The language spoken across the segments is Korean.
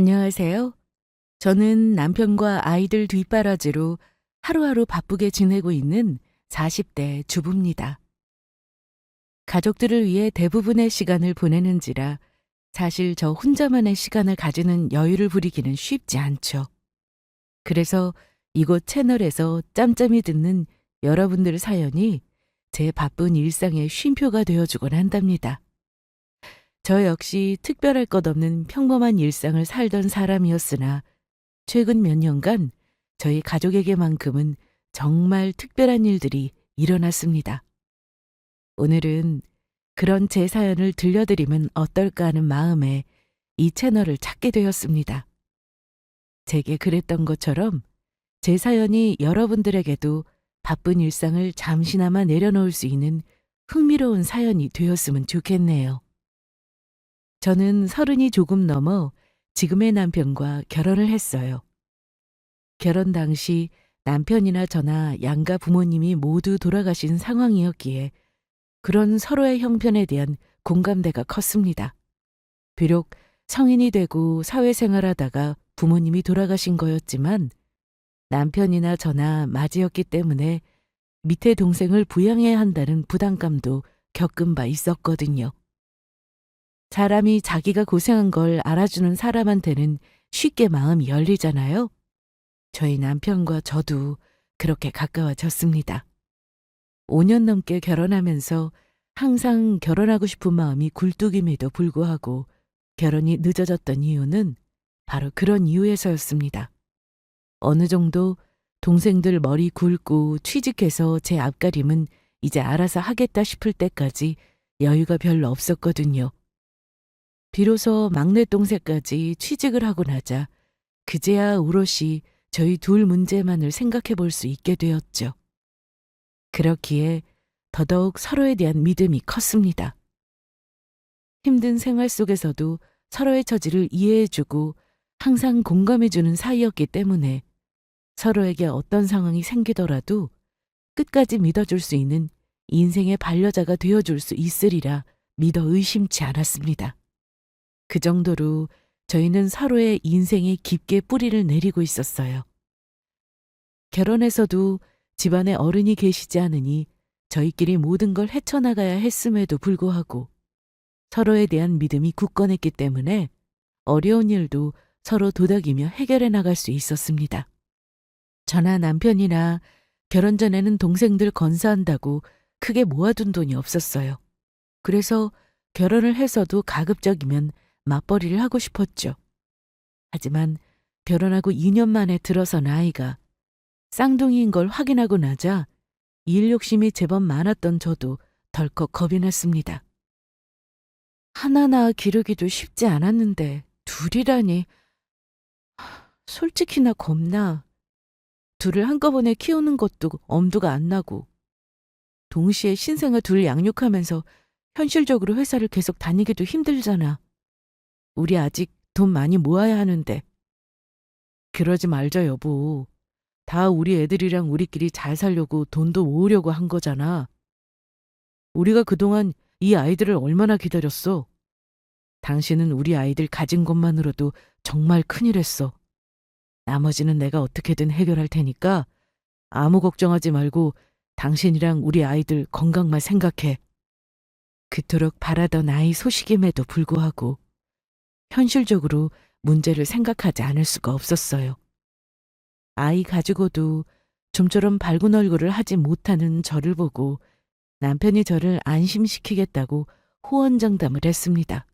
안녕하세요. 저는 남편과 아이들 뒷바라지로 하루하루 바쁘게 지내고 있는 40대 주부입니다. 가족들을 위해 대부분의 시간을 보내는지라 사실 저 혼자만의 시간을 가지는 여유를 부리기는 쉽지 않죠. 그래서 이곳 채널에서 짬짬이 듣는 여러분들 사연이 제 바쁜 일상의 쉼표가 되어주곤 한답니다. 저 역시 특별할 것 없는 평범한 일상을 살던 사람이었으나 최근 몇 년간 저희 가족에게만큼은 정말 특별한 일들이 일어났습니다. 오늘은 그런 제 사연을 들려드리면 어떨까 하는 마음에 이 채널을 찾게 되었습니다. 제게 그랬던 것처럼 제 사연이 여러분들에게도 바쁜 일상을 잠시나마 내려놓을 수 있는 흥미로운 사연이 되었으면 좋겠네요. 저는 30이 조금 넘어 지금의 남편과 결혼을 했어요. 결혼 당시 남편이나 저나 양가 부모님이 모두 돌아가신 상황이었기에 그런 서로의 형편에 대한 공감대가 컸습니다. 비록 성인이 되고 사회생활하다가 부모님이 돌아가신 거였지만 남편이나 저나 맞이였기 때문에 밑에 동생을 부양해야 한다는 부담감도 겪은 바 있었거든요. 사람이 자기가 고생한 걸 알아주는 사람한테는 쉽게 마음이 열리잖아요. 저희 남편과 저도 그렇게 가까워졌습니다. 5년 넘게 결혼하면서 항상 결혼하고 싶은 마음이 굴뚝임에도 불구하고 결혼이 늦어졌던 이유는 바로 그런 이유에서였습니다. 어느 정도 동생들 머리 굵고 취직해서 제 앞가림은 이제 알아서 하겠다 싶을 때까지 여유가 별로 없었거든요. 비로소 막내 동생까지 취직을 하고 나자 그제야 오롯이 저희 둘 문제만을 생각해 볼 수 있게 되었죠. 그렇기에 더더욱 서로에 대한 믿음이 컸습니다. 힘든 생활 속에서도 서로의 처지를 이해해주고 항상 공감해주는 사이였기 때문에 서로에게 어떤 상황이 생기더라도 끝까지 믿어줄 수 있는 인생의 반려자가 되어줄 수 있으리라 믿어 의심치 않았습니다. 그 정도로 저희는 서로의 인생에 깊게 뿌리를 내리고 있었어요. 결혼해서도 집안에 어른이 계시지 않으니 저희끼리 모든 걸 헤쳐나가야 했음에도 불구하고 서로에 대한 믿음이 굳건했기 때문에 어려운 일도 서로 도닥이며 해결해 나갈 수 있었습니다. 저나 남편이나 결혼 전에는 동생들 건사한다고 크게 모아둔 돈이 없었어요. 그래서 결혼을 해서도 가급적이면 맞벌이를 하고 싶었죠. 하지만 결혼하고 2년 만에 들어선 아이가 쌍둥이인 걸 확인하고 나자 일 욕심이 제법 많았던 저도 덜컥 겁이 났습니다. 하나나 기르기도 쉽지 않았는데 둘이라니. 솔직히 나 겁나. 둘을 한꺼번에 키우는 것도 엄두가 안 나고 동시에 신생아 둘 양육하면서 현실적으로 회사를 계속 다니기도 힘들잖아. 우리 아직 돈 많이 모아야 하는데. 그러지 말자 여보. 다 우리 애들이랑 우리끼리 잘 살려고 돈도 모으려고 한 거잖아. 우리가 그동안 이 아이들을 얼마나 기다렸어. 당신은 우리 아이들 가진 것만으로도 정말 큰일 했어. 나머지는 내가 어떻게든 해결할 테니까 아무 걱정하지 말고 당신이랑 우리 아이들 건강만 생각해. 그토록 바라던 아이 소식임에도 불구하고 현실적으로 문제를 생각하지 않을 수가 없었어요. 아이 가지고도 좀처럼 밝은 얼굴을 하지 못하는 저를 보고 남편이 저를 안심시키겠다고 호언장담을 했습니다.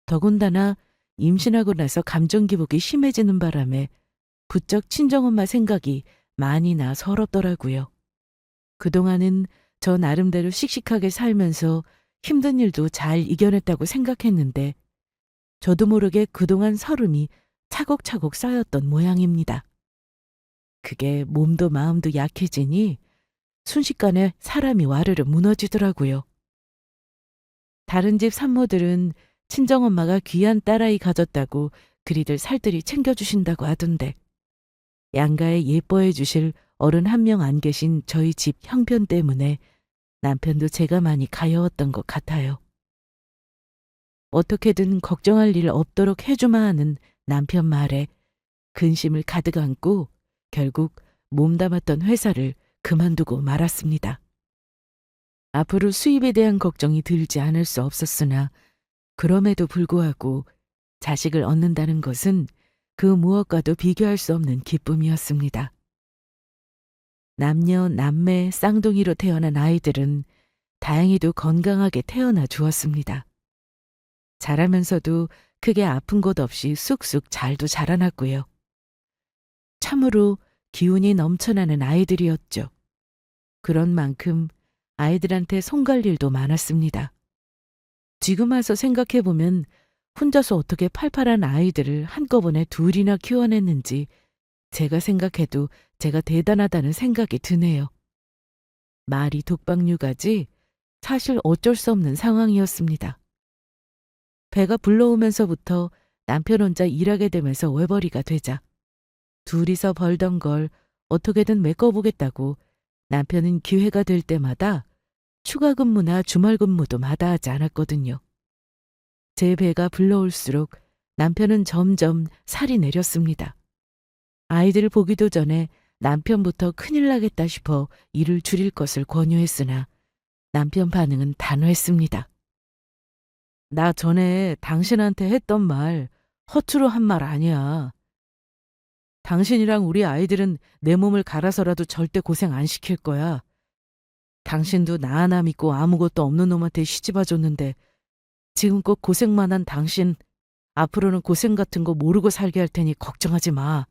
더군다나 임신하고 나서 감정기복이 심해지는 바람에 부쩍 친정엄마 생각이 많이 나 서럽더라고요. 그동안은 저 나름대로 씩씩하게 살면서 힘든 일도 잘 이겨냈다고 생각했는데 저도 모르게 그동안 서름이 차곡차곡 쌓였던 모양입니다. 그게 몸도 마음도 약해지니 순식간에 사람이 와르르 무너지더라고요. 다른 집 산모들은 친정엄마가 귀한 딸아이 가졌다고 그리들 살뜰히 챙겨주신다고 하던데 양가에 예뻐해 주실 어른 한 명 안 계신 저희 집 형편 때문에 남편도 제가 많이 가여웠던 것 같아요. 어떻게든 걱정할 일 없도록 해주마 하는 남편 말에 근심을 가득 안고 결국 몸담았던 회사를 그만두고 말았습니다. 앞으로 수입에 대한 걱정이 들지 않을 수 없었으나 그럼에도 불구하고 자식을 얻는다는 것은 그 무엇과도 비교할 수 없는 기쁨이었습니다. 남녀, 남매, 쌍둥이로 태어난 아이들은 다행히도 건강하게 태어나 주었습니다. 자라면서도 크게 아픈 곳 없이 쑥쑥 잘도 자라났고요. 참으로 기운이 넘쳐나는 아이들이었죠. 그런 만큼 아이들한테 손갈 일도 많았습니다. 지금 와서 생각해보면 혼자서 어떻게 팔팔한 아이들을 한꺼번에 둘이나 키워냈는지 제가 생각해도 제가 대단하다는 생각이 드네요. 말이 독박육아지 사실 어쩔 수 없는 상황이었습니다. 배가 불러오면서부터 남편 혼자 일하게 되면서 외벌이가 되자 둘이서 벌던 걸 어떻게든 메꿔보겠다고 남편은 기회가 될 때마다 추가 근무나 주말 근무도 마다하지 않았거든요. 제 배가 불러올수록 남편은 점점 살이 내렸습니다. 아이들을 보기도 전에 남편부터 큰일 나겠다 싶어 일을 줄일 것을 권유했으나 남편 반응은 단호했습니다. 나 전에 당신한테 했던 말 허투루 한 말 아니야. 당신이랑 우리 아이들은 내 몸을 갈아서라도 절대 고생 안 시킬 거야. 당신도 나 하나 믿고 아무것도 없는 놈한테 시집와줬는데 지금껏 고생만 한 당신 앞으로는 고생 같은 거 모르고 살게 할 테니 걱정하지 마.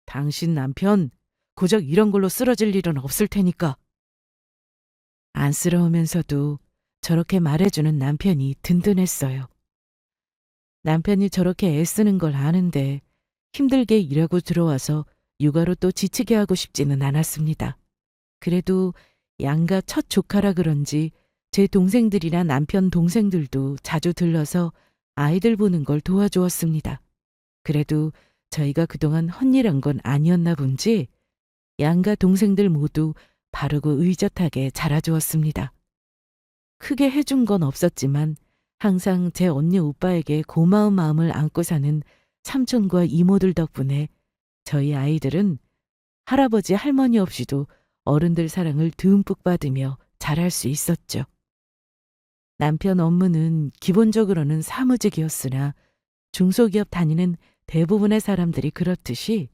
당신 남편 고작 이런 걸로 쓰러질 일은 없을 테니까. 안쓰러우면서도 저렇게 말해주는 남편이 든든했어요. 남편이 저렇게 애쓰는 걸 아는데 힘들게 일하고 들어와서 육아로 또 지치게 하고 싶지는 않았습니다. 그래도 양가 첫 조카라 그런지 제 동생들이나 남편 동생들도 자주 들러서 아이들 보는 걸 도와주었습니다. 그래도 저희가 그동안 헛일한 건 아니었나 본지 양가 동생들 모두 바르고 의젓하게 자라주었습니다. 크게 해준 건 없었지만 항상 제 언니 오빠에게 고마운 마음을 안고 사는 삼촌과 이모들 덕분에 저희 아이들은 할아버지 할머니 없이도 어른들 사랑을 듬뿍 받으며 자랄 수 있었죠. 남편 업무는 기본적으로는 사무직이었으나 중소기업 다니는 대부분의 사람들이 그렇듯이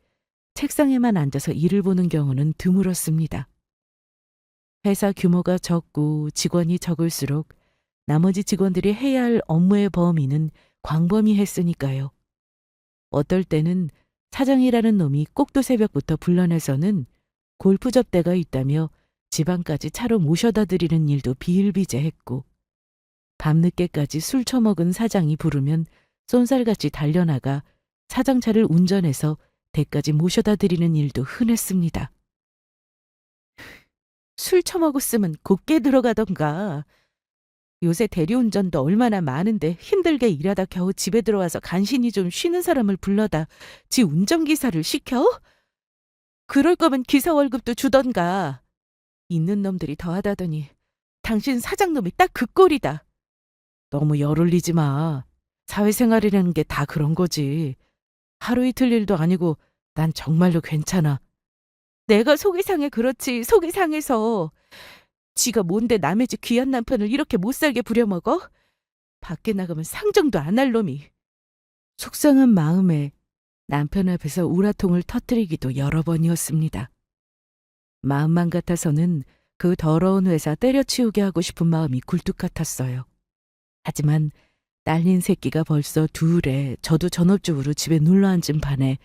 책상에만 앉아서 일을 보는 경우는 드물었습니다. 회사 규모가 적고 직원이 적을수록 나머지 직원들이 해야 할 업무의 범위는 광범위했으니까요. 어떨 때는 사장이라는 놈이 꼭두 새벽부터 불러내서는 골프 접대가 있다며 지방까지 차로 모셔다 드리는 일도 비일비재했고 밤늦게까지 술 처먹은 사장이 부르면 쏜살같이 달려나가 사장차를 운전해서 댁까지 모셔다 드리는 일도 흔했습니다. 술 처먹었으면 곱게 들어가던가. 요새 대리운전도 얼마나 많은데 힘들게 일하다 겨우 집에 들어와서 간신히 좀 쉬는 사람을 불러다 지 운전기사를 시켜? 그럴 거면 기사 월급도 주던가. 있는 놈들이 더하다더니 당신 사장놈이 딱 그 꼴이다. 너무 열 올리지 마. 사회생활이라는 게 다 그런 거지. 하루 이틀 일도 아니고 난 정말로 괜찮아. 내가 속이 상해 그렇지 속이 상해서. 지가 뭔데 남의 집 귀한 남편을 이렇게 못살게 부려먹어? 밖에 나가면 상정도 안 할 놈이. 속상한 마음에 남편 앞에서 우라통을 터뜨리기도 여러 번이었습니다. 마음만 같아서는 그 더러운 회사 때려치우게 하고 싶은 마음이 굴뚝 같았어요. 하지만 딸린 새끼가 벌써 둘에 저도 전업주부로 집에 눌러앉은 판에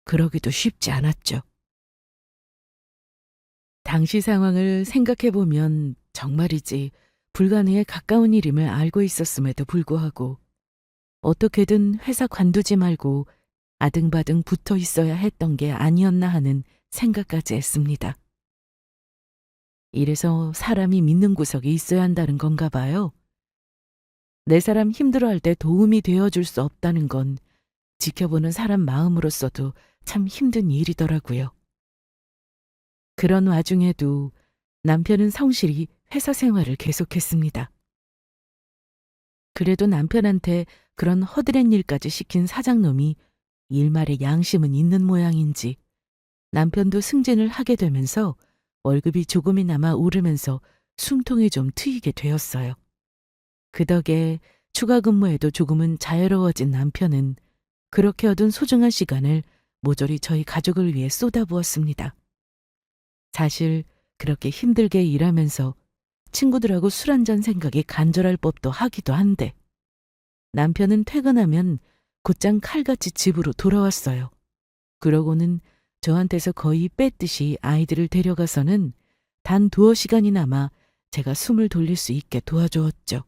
그러기도 쉽지 않았죠. 당시 상황을 생각해보면 정말이지 불가능에 가까운 일임을 알고 있었음에도 불구하고 어떻게든 회사 관두지 말고 아등바등 붙어 있어야 했던 게 아니었나 하는 생각까지 했습니다. 이래서 사람이 믿는 구석이 있어야 한다는 건가 봐요. 내 사람 힘들어할 때 도움이 되어줄 수 없다는 건 지켜보는 사람 마음으로서도 참 힘든 일이더라고요. 그런 와중에도 남편은 성실히 회사 생활을 계속했습니다. 그래도 남편한테 그런 허드렛 일까지 시킨 사장놈이 일말의 양심은 있는 모양인지 남편도 승진을 하게 되면서 월급이 조금이나마 오르면서 숨통이 좀 트이게 되었어요. 그 덕에 추가 근무에도 조금은 자유로워진 남편은 그렇게 얻은 소중한 시간을 모조리 저희 가족을 위해 쏟아부었습니다. 사실 그렇게 힘들게 일하면서 친구들하고 술 한잔 생각이 간절할 법도 하기도 한데 남편은 퇴근하면 곧장 칼같이 집으로 돌아왔어요. 그러고는 저한테서 거의 뺏듯이 아이들을 데려가서는 단 두어 시간이나마 제가 숨을 돌릴 수 있게 도와주었죠.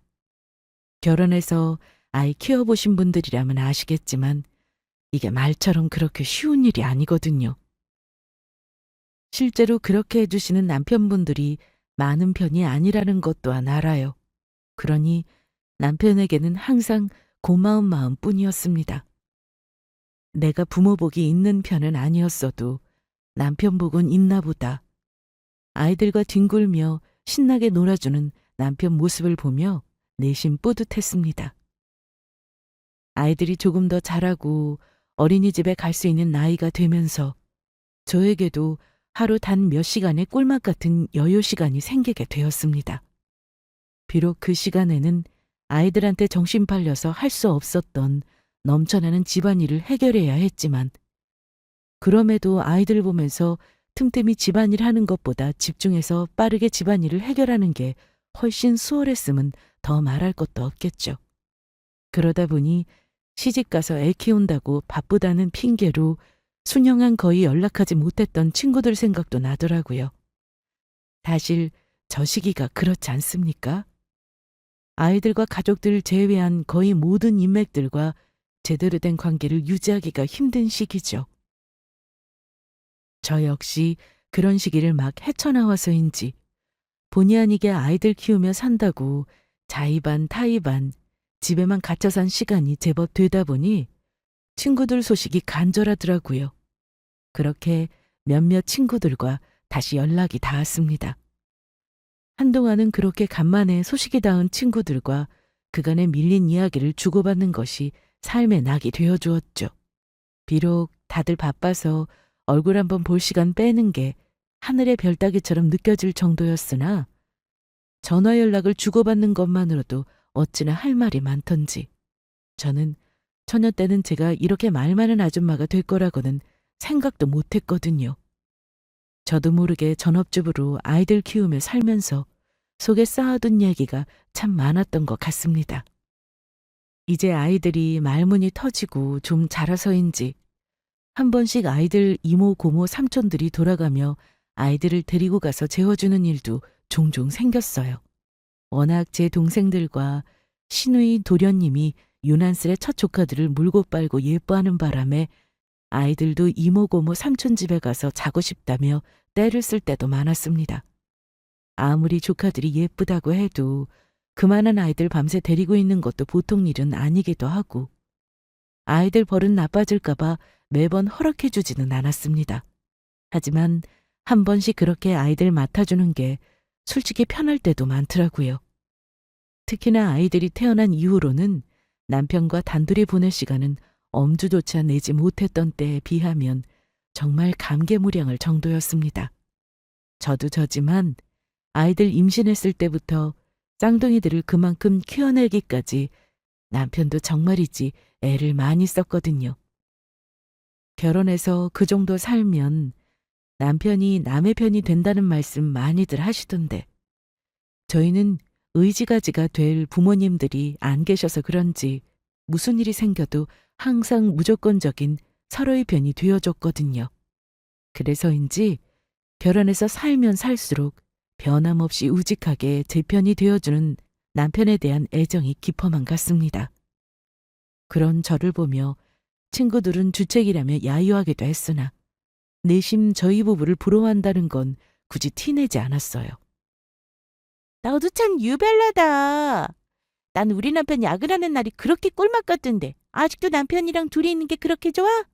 결혼해서 아이 키워보신 분들이라면 아시겠지만 이게 말처럼 그렇게 쉬운 일이 아니거든요. 실제로 그렇게 해주시는 남편분들이 많은 편이 아니라는 것 또한 알아요. 그러니 남편에게는 항상 고마운 마음뿐이었습니다. 내가 부모복이 있는 편은 아니었어도 남편복은 있나 보다. 아이들과 뒹굴며 신나게 놀아주는 남편 모습을 보며 내심 뿌듯했습니다. 아이들이 조금 더 자라고 어린이집에 갈 수 있는 나이가 되면서 저에게도 하루 단 몇 시간의 꿀맛 같은 여유 시간이 생기게 되었습니다. 비록 그 시간에는 아이들한테 정신 팔려서 할 수 없었던 넘쳐나는 집안일을 해결해야 했지만 그럼에도 아이들 보면서 틈틈이 집안일 하는 것보다 집중해서 빠르게 집안일을 해결하는 게 훨씬 수월했음은 더 말할 것도 없겠죠. 그러다 보니 시집가서 애 키운다고 바쁘다는 핑계로 수년간 거의 연락하지 못했던 친구들 생각도 나더라고요. 사실 저 시기가 그렇지 않습니까? 아이들과 가족들 제외한 거의 모든 인맥들과 제대로 된 관계를 유지하기가 힘든 시기죠. 저 역시 그런 시기를 막 헤쳐나와서인지 본의 아니게 아이들 키우며 산다고 자의반 타의반 집에만 갇혀 산 시간이 제법 되다 보니 친구들 소식이 간절하더라고요. 그렇게 몇몇 친구들과 다시 연락이 닿았습니다. 한동안은 그렇게 간만에 소식이 닿은 친구들과 그간의 밀린 이야기를 주고받는 것이 삶의 낙이 되어주었죠. 비록 다들 바빠서 얼굴 한번 볼 시간 빼는 게 하늘의 별 따기처럼 느껴질 정도였으나 전화 연락을 주고받는 것만으로도 어찌나 할 말이 많던지 저는 처녀 때는 제가 이렇게 말 많은 아줌마가 될 거라고는 생각도 못했거든요. 저도 모르게 전업주부로 아이들 키우며 살면서 속에 쌓아둔 얘기가 참 많았던 것 같습니다. 이제 아이들이 말문이 터지고 좀 자라서인지 한 번씩 아이들 이모, 고모, 삼촌들이 돌아가며 아이들을 데리고 가서 재워주는 일도 종종 생겼어요. 워낙 제 동생들과 시누이 도련님이 유난스레 첫 조카들을 물고 빨고 예뻐하는 바람에 아이들도 이모, 고모, 삼촌 집에 가서 자고 싶다며 떼를 쓸 때도 많았습니다. 아무리 조카들이 예쁘다고 해도 그만한 아이들 밤새 데리고 있는 것도 보통 일은 아니기도 하고 아이들 버릇 나빠질까 봐 매번 허락해 주지는 않았습니다. 하지만 한 번씩 그렇게 아이들 맡아주는 게 솔직히 편할 때도 많더라고요. 특히나 아이들이 태어난 이후로는 남편과 단둘이 보낼 시간은 엄두조차 내지 못했던 때에 비하면 정말 감개무량할 정도였습니다. 저도 저지만 아이들 임신했을 때부터 쌍둥이들을 그만큼 키워내기까지 남편도 정말이지 애를 많이 썼거든요. 결혼해서 그 정도 살면 남편이 남의 편이 된다는 말씀 많이들 하시던데 저희는 의지가지가 될 부모님들이 안 계셔서 그런지 무슨 일이 생겨도 항상 무조건적인 서로의 편이 되어줬거든요. 그래서인지 결혼해서 살면 살수록 변함없이 우직하게 제 편이 되어주는 남편에 대한 애정이 깊어만 갔습니다. 그런 저를 보며 친구들은 주책이라며 야유하기도 했으나 내심 저희 부부를 부러워한다는 건 굳이 티내지 않았어요. 너도 참 유별나다. 난 우리 남편 야근하는 날이 그렇게 꿀맛 같던데 아직도 남편이랑 둘이 있는 게 그렇게 좋아?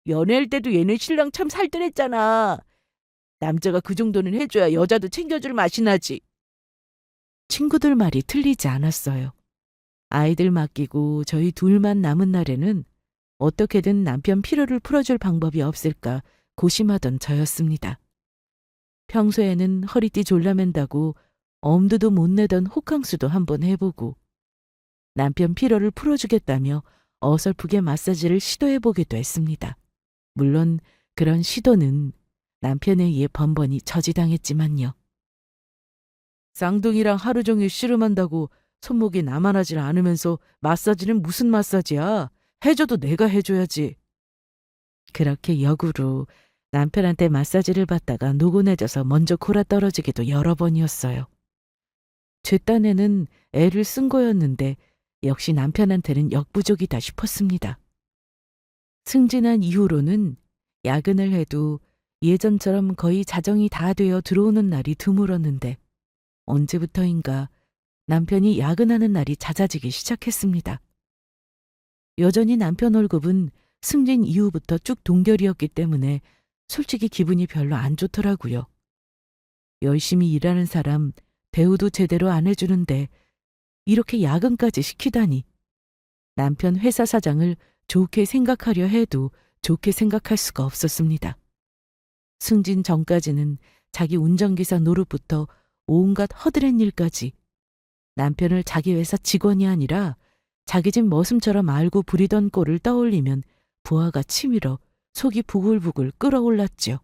연애할 때도 얘네 신랑 참 살뜰했잖아. 남자가 그 정도는 해줘야 여자도 챙겨줄 맛이 나지. 친구들 말이 틀리지 않았어요. 아이들 맡기고 저희 둘만 남은 날에는 어떻게든 남편 피로를 풀어줄 방법이 없을까 고심하던 저였습니다. 평소에는 허리띠 졸라맨다고 엄두도 못 내던 호캉스도 한번 해보고 남편 피로를 풀어주겠다며 어설프게 마사지를 시도해보기도 했습니다. 물론 그런 시도는 남편에 의해 번번이 저지당했지만요. 쌍둥이랑 하루 종일 씨름한다고 손목이 나만하질 않으면서 마사지는 무슨 마사지야? 해줘도 내가 해줘야지. 그렇게 역으로 남편한테 마사지를 받다가 노곤해져서 먼저 골아떨어지기도 여러 번이었어요. 제 딴에는 애를 쓴 거였는데 역시 남편한테는 역부족이다 싶었습니다. 승진한 이후로는 야근을 해도 예전처럼 거의 자정이 다 되어 들어오는 날이 드물었는데 언제부터인가 남편이 야근하는 날이 잦아지기 시작했습니다. 여전히 남편 월급은 승진 이후부터 쭉 동결이었기 때문에 솔직히 기분이 별로 안 좋더라고요. 열심히 일하는 사람 대우도 제대로 안 해주는데 이렇게 야근까지 시키다니. 남편 회사 사장을 좋게 생각하려 해도 좋게 생각할 수가 없었습니다. 승진 전까지는 자기 운전기사 노릇부터 온갖 허드렛 일까지 남편을 자기 회사 직원이 아니라 자기 집 머슴처럼 알고 부리던 꼴을 떠올리면 부하가 치밀어 속이 부글부글 끓어올랐죠.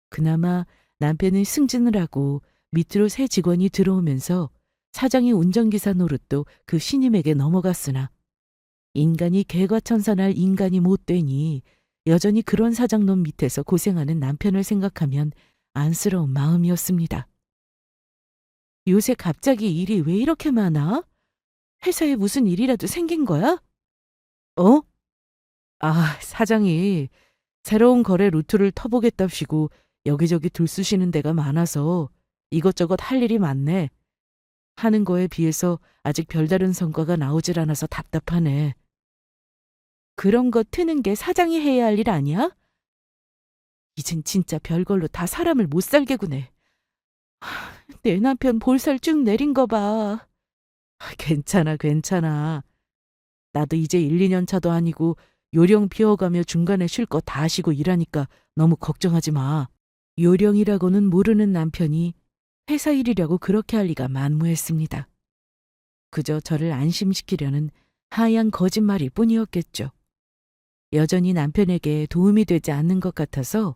그나마 남편은 승진을 하고 밑으로 새 직원이 들어오면서 사장의 운전기사 노릇도 그 신임에게 넘어갔으나 인간이 개과천선할 인간이 못 되니 여전히 그런 사장놈 밑에서 고생하는 남편을 생각하면 안쓰러운 마음이었습니다. 요새 갑자기 일이 왜 이렇게 많아? 회사에 무슨 일이라도 생긴 거야? 어? 사장이 새로운 거래 루트를 터보겠답시고 여기저기 들쑤시는 데가 많아서 이것저것 할 일이 많네. 하는 거에 비해서 아직 별다른 성과가 나오질 않아서 답답하네. 그런 거 트는 게 사장이 해야 할 일 아니야? 이젠 진짜 별걸로 다 사람을 못 살게 구네. 내 남편 볼살 쭉 내린 거 봐. 괜찮아, 괜찮아. 나도 이제 1, 2년 차도 아니고 요령 피워가며 중간에 쉴 거 다 쉬고 일하니까 너무 걱정하지 마. 요령이라고는 모르는 남편이 회사 일이라고 그렇게 할 리가 만무했습니다. 그저 저를 안심시키려는 하얀 거짓말일 뿐이었겠죠. 여전히 남편에게 도움이 되지 않는 것 같아서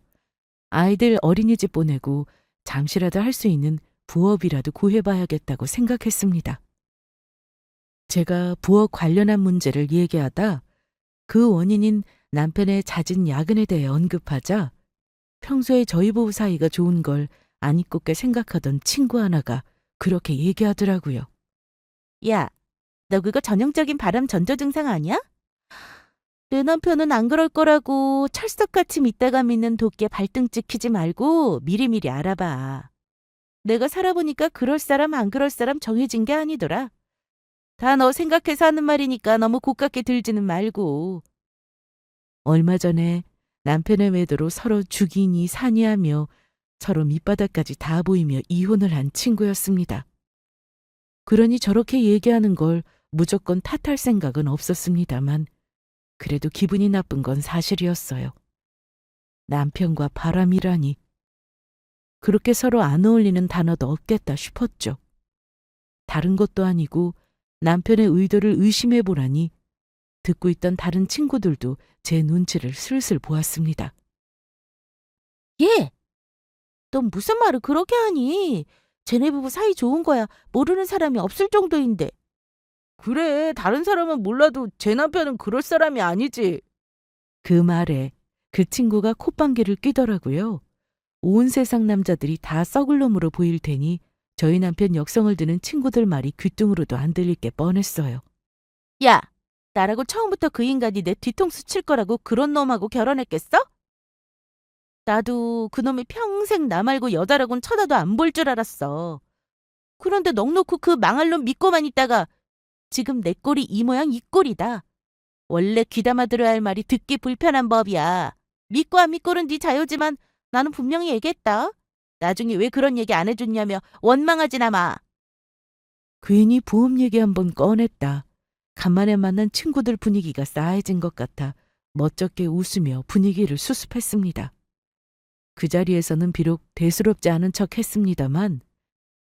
아이들 어린이집 보내고 잠시라도 할 수 있는 부업이라도 구해봐야겠다고 생각했습니다. 제가 부업 관련한 문제를 얘기하다 그 원인인 남편의 잦은 야근에 대해 언급하자 평소에 저희 부부 사이가 좋은 걸 안 잊고게 생각하던 친구 하나가 그렇게 얘기하더라고요. 야, 너 그거 전형적인 바람 전조 증상 아니야? 내 남편은 안 그럴 거라고 철석같이 믿다가 믿는 도끼에 발등 찍히지 말고 미리미리 알아봐. 내가 살아보니까 그럴 사람 안 그럴 사람 정해진 게 아니더라. 다 너 생각해서 하는 말이니까 너무 고깝게 들지는 말고. 얼마 전에 남편의 외도로 서로 죽이니 사니하며 서로 밑바닥까지 다 보이며 이혼을 한 친구였습니다. 그러니 저렇게 얘기하는 걸 무조건 탓할 생각은 없었습니다만 그래도 기분이 나쁜 건 사실이었어요. 남편과 바람이라니. 그렇게 서로 안 어울리는 단어도 없겠다 싶었죠. 다른 것도 아니고 남편의 의도를 의심해 보라니 듣고 있던 다른 친구들도 제 눈치를 슬슬 보았습니다. 얘! 넌 무슨 말을 그렇게 하니? 쟤네 부부 사이 좋은 거야 모르는 사람이 없을 정도인데. 그래, 다른 사람은 몰라도 제 남편은 그럴 사람이 아니지. 그 말에 그 친구가 콧방귀를 뀌더라고요. 온 세상 남자들이 다 썩을 놈으로 보일 테니 저희 남편 역성을 드는 친구들 말이 귓등으로도 안 들릴 게 뻔했어요. 야, 나라고 처음부터 그 인간이 내 뒤통수 칠 거라고 그런 놈하고 결혼했겠어? 나도 그놈이 평생 나 말고 여자라곤 쳐다도 안 볼 줄 알았어. 그런데 넋놓고 그 망할 놈 믿고만 있다가 지금 내 꼴이 이 모양 이 꼴이다. 원래 귀담아 들어야 할 말이 듣기 불편한 법이야. 믿고 안 믿고는 네 자유지만 나는 분명히 얘기했다. 나중에 왜 그런 얘기 안 해줬냐며 원망하지나 마. 괜히 부업 얘기 한번 꺼냈다. 간만에 만난 친구들 분위기가 싸해진 것 같아 멋쩍게 웃으며 분위기를 수습했습니다. 그 자리에서는 비록 대수롭지 않은 척 했습니다만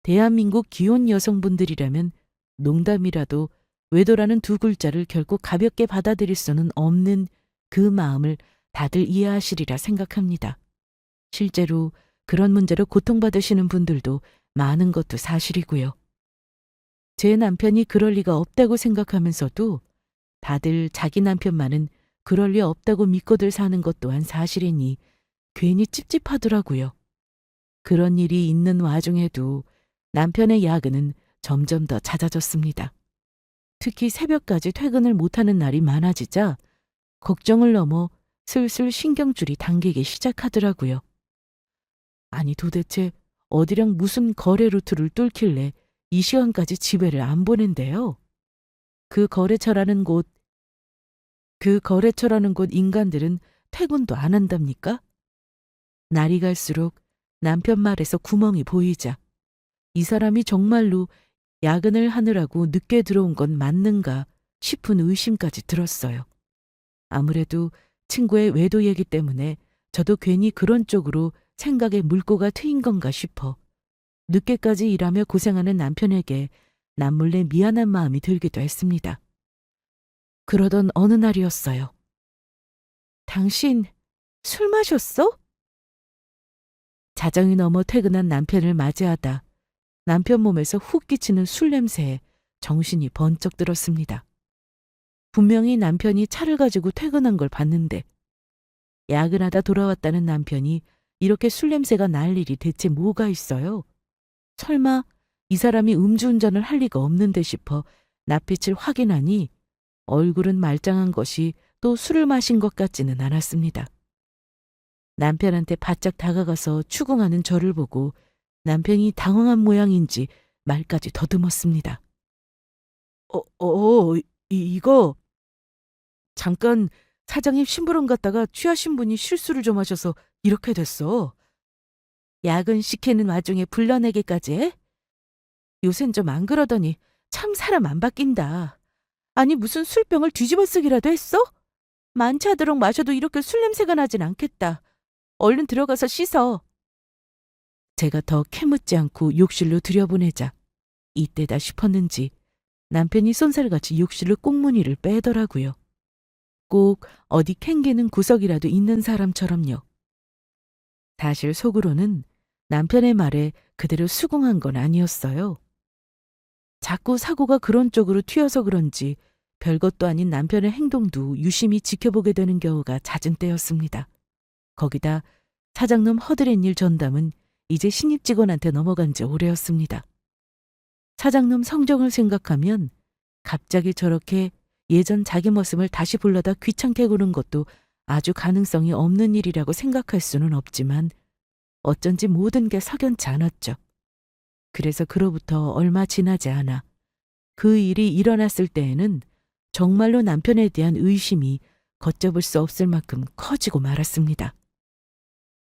대한민국 기혼 여성분들이라면 농담이라도 외도라는 두 글자를 결코 가볍게 받아들일 수는 없는 그 마음을 다들 이해하시리라 생각합니다. 실제로 그런 문제로 고통받으시는 분들도 많은 것도 사실이고요. 제 남편이 그럴 리가 없다고 생각하면서도 다들 자기 남편만은 그럴 리 없다고 믿고들 사는 것 또한 사실이니 괜히 찝찝하더라고요. 그런 일이 있는 와중에도 남편의 야근은 점점 더 잦아졌습니다. 특히 새벽까지 퇴근을 못하는 날이 많아지자 걱정을 넘어 슬슬 신경줄이 당기기 시작하더라고요. 아니 도대체 어디랑 무슨 거래 루트를 뚫길래 이 시간까지 집에를 안 보낸대요. 그 거래처라는 곳 인간들은 퇴근도 안 한답니까? 날이 갈수록 남편 말에서 구멍이 보이자 이 사람이 정말로 야근을 하느라고 늦게 들어온 건 맞는가 싶은 의심까지 들었어요. 아무래도 친구의 외도 얘기 때문에 저도 괜히 그런 쪽으로 생각에 물꼬가 트인 건가 싶어 늦게까지 일하며 고생하는 남편에게 남몰래 미안한 마음이 들기도 했습니다. 그러던 어느 날이었어요. 당신 술 마셨어? 자정이 넘어 퇴근한 남편을 맞이하다 남편 몸에서 훅 끼치는 술 냄새에 정신이 번쩍 들었습니다. 분명히 남편이 차를 가지고 퇴근한 걸 봤는데 야근하다 돌아왔다는 남편이 이렇게 술 냄새가 날 일이 대체 뭐가 있어요? 설마 이 사람이 음주운전을 할 리가 없는데 싶어 낯빛을 확인하니 얼굴은 말짱한 것이 또 술을 마신 것 같지는 않았습니다. 남편한테 바짝 다가가서 추궁하는 저를 보고 남편이 당황한 모양인지 말까지 더듬었습니다. 이거 잠깐 사장님 심부름 갔다가 취하신 분이 실수를 좀 하셔서 이렇게 됐어. 야근 시키는 와중에 불러내기까지 해? 요샌 좀 안 그러더니 참 사람 안 바뀐다. 아니 무슨 술병을 뒤집어 쓰기라도 했어? 만차도록 마셔도 이렇게 술 냄새가 나진 않겠다. 얼른 들어가서 씻어. 제가 더 캐묻지 않고 욕실로 들여보내자 이때다 싶었는지 남편이 쏜살같이 욕실로 꽁무니를 빼더라고요. 꼭 어디 캥기는 구석이라도 있는 사람처럼요. 사실 속으로는 남편의 말에 그대로 수긍한 건 아니었어요. 자꾸 사고가 그런 쪽으로 튀어서 그런지 별것도 아닌 남편의 행동도 유심히 지켜보게 되는 경우가 잦은 때였습니다. 거기다 사장놈 허드렛 일 전담은 이제 신입 직원한테 넘어간 지 오래였습니다. 사장놈 성정을 생각하면 갑자기 저렇게 예전 자기 모습을 다시 불러다 귀찮게 구는 것도 아주 가능성이 없는 일이라고 생각할 수는 없지만 어쩐지 모든 게 석연치 않았죠. 그래서 그로부터 얼마 지나지 않아 그 일이 일어났을 때에는 정말로 남편에 대한 의심이 걷잡을 수 없을 만큼 커지고 말았습니다.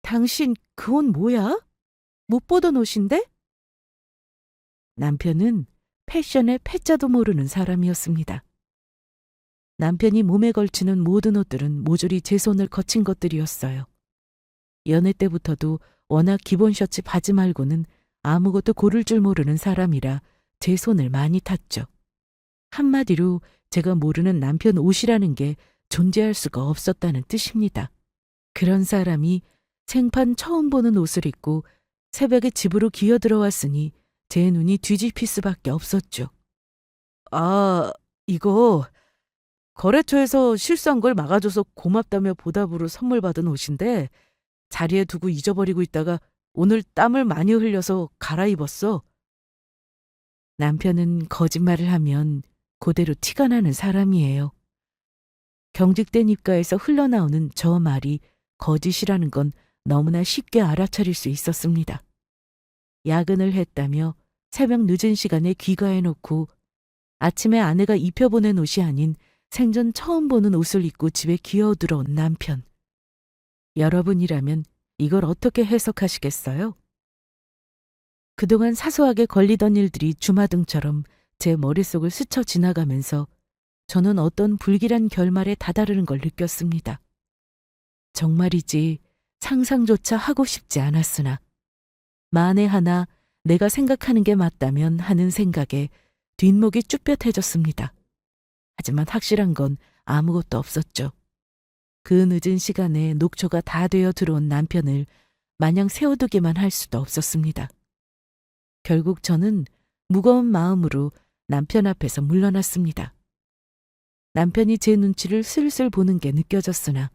당신 그 옷 뭐야? 못 보던 옷인데? 남편은 패션의 패자도 모르는 사람이었습니다. 남편이 몸에 걸치는 모든 옷들은 모조리 제 손을 거친 것들이었어요. 연애 때부터도 워낙 기본 셔츠 바지 말고는 아무것도 고를 줄 모르는 사람이라 제 손을 많이 탔죠. 한마디로 제가 모르는 남편 옷이라는 게 존재할 수가 없었다는 뜻입니다. 그런 사람이 생판 처음 보는 옷을 입고 새벽에 집으로 기어들어왔으니 제 눈이 뒤집힐 수밖에 없었죠. 아, 이거 거래처에서 실수한 걸 막아줘서 고맙다며 보답으로 선물 받은 옷인데 자리에 두고 잊어버리고 있다가 오늘 땀을 많이 흘려서 갈아입었어. 남편은 거짓말을 하면 그대로 티가 나는 사람이에요. 경직된 입가에서 흘러나오는 저 말이 거짓이라는 건 너무나 쉽게 알아차릴 수 있었습니다. 야근을 했다며 새벽 늦은 시간에 귀가해놓고 아침에 아내가 입혀보낸 옷이 아닌 생전 처음 보는 옷을 입고 집에 기어들어온 남편. 여러분이라면 이걸 어떻게 해석하시겠어요? 그동안 사소하게 걸리던 일들이 주마등처럼 제 머릿속을 스쳐 지나가면서 저는 어떤 불길한 결말에 다다르는 걸 느꼈습니다. 정말이지 상상조차 하고 싶지 않았으나 만에 하나 내가 생각하는 게 맞다면 하는 생각에 뒷목이 쭈뼛해졌습니다. 하지만 확실한 건 아무것도 없었죠. 그 늦은 시간에 녹초가 다 되어 들어온 남편을 마냥 세워두기만 할 수도 없었습니다. 결국 저는 무거운 마음으로 남편 앞에서 물러났습니다. 남편이 제 눈치를 슬슬 보는 게 느껴졌으나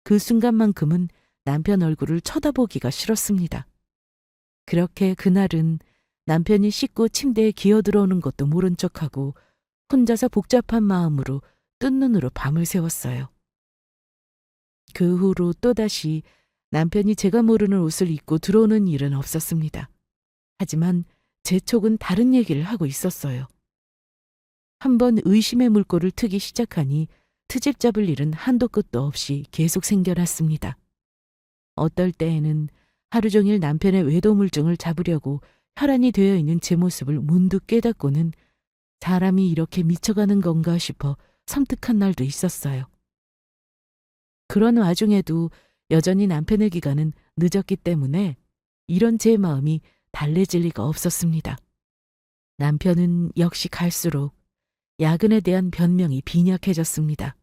그 순간만큼은 남편 얼굴을 쳐다보기가 싫었습니다. 그렇게 그날은 남편이 씻고 침대에 기어들어오는 것도 모른 척하고 혼자서 복잡한 마음으로 뜬 눈으로 밤을 새웠어요. 그 후로 또다시 남편이 제가 모르는 옷을 입고 들어오는 일은 없었습니다. 하지만 제 촉은 다른 얘기를 하고 있었어요. 한번 의심의 물꼬를 트기 시작하니 트집 잡을 일은 한도 끝도 없이 계속 생겨났습니다. 어떨 때에는 하루 종일 남편의 외도물증을 잡으려고 혈안이 되어 있는 제 모습을 문득 깨닫고는 사람이 이렇게 미쳐가는 건가 싶어 섬뜩한 날도 있었어요. 그런 와중에도 여전히 남편의 귀가는 늦었기 때문에 이런 제 마음이 달래질 리가 없었습니다. 남편은 역시 갈수록 야근에 대한 변명이 빈약해졌습니다.